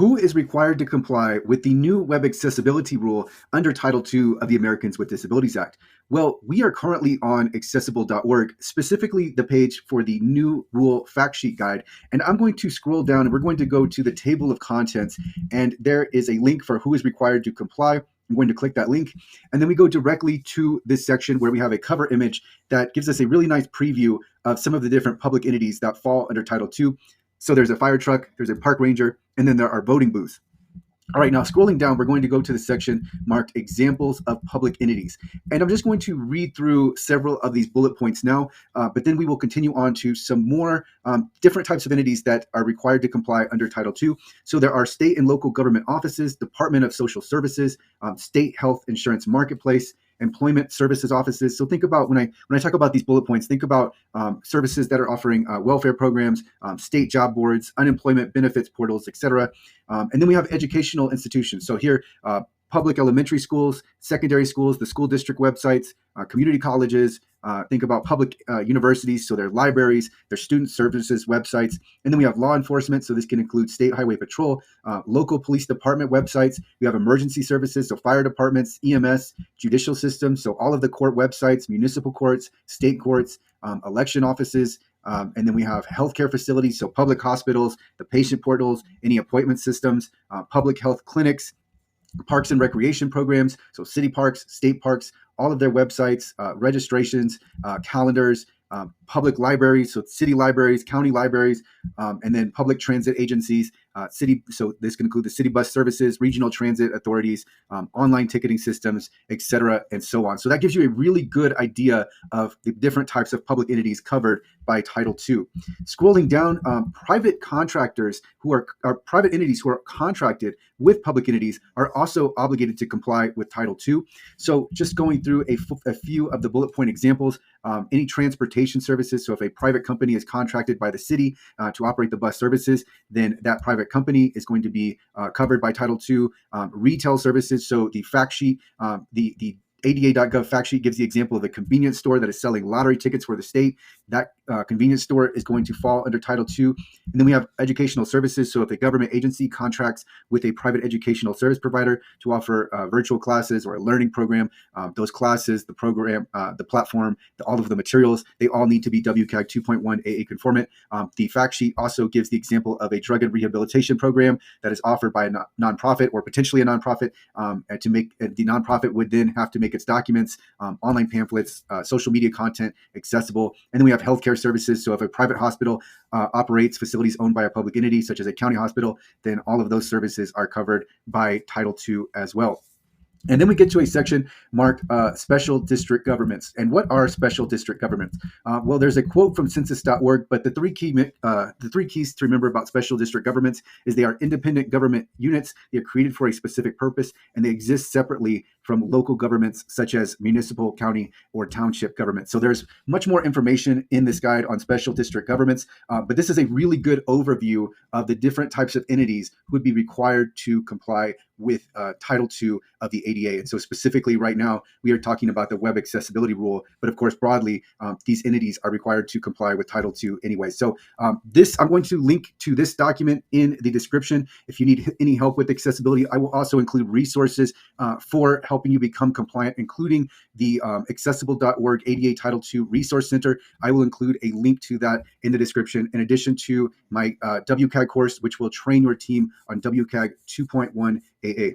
Who is required to comply with the new web accessibility rule under Title II of the Americans with Disabilities Act? Well, we are currently on accessible.org, specifically the page for the new rule fact sheet guide. And I'm going to scroll down and we're going to go to the table of contents. And there is a link for who is required to comply. I'm going to click that link. And then we go directly to this section where we have a cover image that gives us a really nice preview of some of the different public entities that fall under Title II. So there's a fire truck, there's a park ranger, and then there are voting booths. All right, now scrolling down, we're going to go to the section marked examples of public entities. And I'm just going to read through several of these bullet points now, but then we will continue on to some more different types of entities that are required to comply under Title II. So there are state and local government offices, Department of Social Services, state health insurance marketplace, employment services offices. So think about when I talk about these bullet points, think about services that are offering welfare programs, state job boards, unemployment benefits portals, etc. And then we have educational institutions. So here, public elementary schools, secondary schools, the school district websites, community colleges. Think about public universities, so their libraries, their student services websites. And then we have law enforcement, so this can include state highway patrol, local police department websites. We have emergency services, so fire departments, EMS, judicial systems, so all of the court websites, municipal courts, state courts, election offices. And then we have healthcare facilities, so public hospitals, the patient portals, any appointment systems, public health clinics, parks and recreation programs, so city parks, state parks, all of their websites, registrations, calendars, public libraries, so city libraries, county libraries, and then public transit agencies, so this can include the city bus services, regional transit authorities, online ticketing systems, et cetera, and so on. So that gives you a really good idea of the different types of public entities covered by Title II. Scrolling down, private contractors who are private entities who are contracted with public entities are also obligated to comply with Title II. So just going through a few of the bullet point examples, any transportation services. So if a private company is contracted by the city to operate the bus services, then that private company is going to be covered by Title II. Retail services. So the fact sheet, the ADA.gov fact sheet gives the example of a convenience store that is selling lottery tickets for the state. That convenience store is going to fall under Title II. And then we have educational services. So if a government agency contracts with a private educational service provider to offer virtual classes or a learning program, those classes, the program, the platform, all of the materials, they all need to be WCAG 2.1 AA conformant. The fact sheet also gives the example of a drug and rehabilitation program that is offered by a nonprofit or potentially a nonprofit. And to make the nonprofit would then have to make its documents, online pamphlets, social media content accessible. And then we have healthcare services. So if a private hospital operates facilities owned by a public entity, such as a county hospital, then all of those services are covered by Title II as well. And then we get to a section marked special district governments. And what are special district governments? Well, there's a quote from census.org, but the three keys to remember about special district governments is they are independent government units. They are created for a specific purpose, and they exist separately from local governments such as municipal, county, or township governments. So there's much more information in this guide on special district governments, but this is a really good overview of the different types of entities who would be required to comply with Title II of the ADA. And so specifically right now, we are talking about the web accessibility rule, but of course, broadly, these entities are required to comply with Title II anyway. So I'm going to link to this document in the description. If you need any help with accessibility, I will also include resources for helping you become compliant, including the accessible.org ADA Title II Resource Center. I will include a link to that in the description, in addition to my WCAG course, which will train your team on WCAG 2.1 AA.